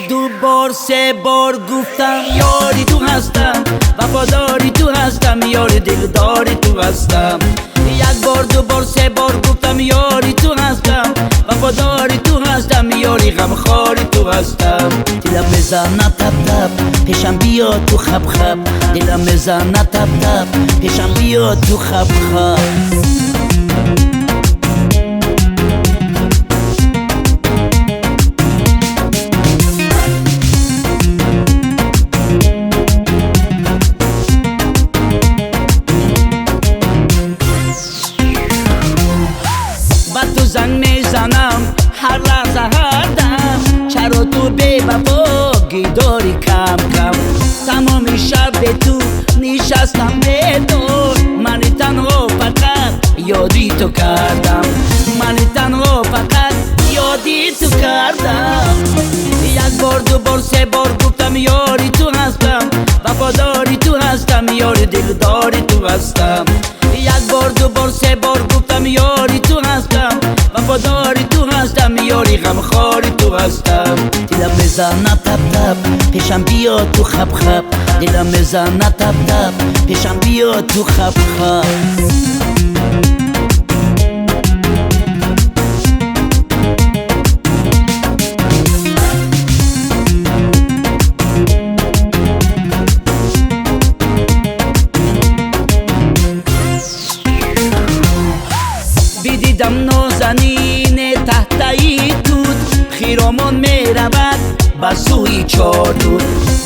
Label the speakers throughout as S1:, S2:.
S1: دو بار سه بار گفتم یاری تو هستم، وفاداری تو هستم، یاری دلداری تو هستم. یک بار دو بار سه بار گفتم یاری تو هستم، وفاداری تو هستم، یاری غمخواری تو هستم. دلم بزنه تب تب پیشم بیا تو خب خب، دلم بزنه تب تب پیشم بیا تو خب خب. تو زنگ میزنم هر لحظه هر دم، چرا تو بی وفاگی داری کم کم. تمام شب به تو نشستم بدون، من تنها فقط یادی تو کردم، من تنها فقط یادی تو کردم. یک بار دو بار سه بار گفتم یاری تو هستم، وفاداری تو هستم، یاری دلداری تو هستم. یک بار دو بار سه بار گفتم یاری تو هستم، وفاداری تو هستم، یاری غمخواری تو هستم. دلم بزنه تب تب پیشم بیا تو خب خب، دلم بزنه تب تب پیشم بیا تو خب خب. دیدم نازنین تحتایی دود، خیرامان می رود به سوی چادر،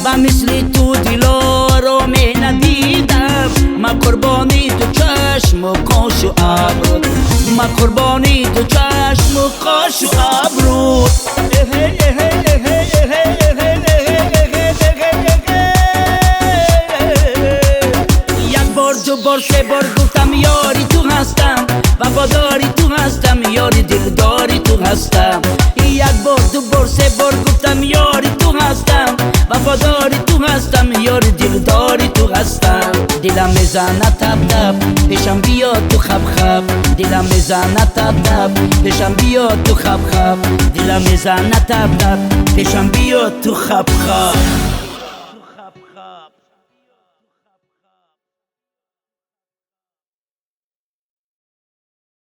S1: و مثل تو دلارا می ندیدم. من قربانی تو چشم و کاش و ابرو، من قربانی تو چشم و کاش و ابرو. یک بار دو بار سه بار گفتم یاری تو هستم، وفاداری تو هستم، یاری دلداری تو هستم. یک بار دو بار سه بار گفتم یاری تو هستم، وفاداری تو هستم، یاری دلداری تو هستم. دلم بزنه تب تب پیشم بیا تو خب خب، دلم بزنه تب تب پیشم بیا تو خب خب، دلم بزنه تب تب پیشم بیا تو خب خب.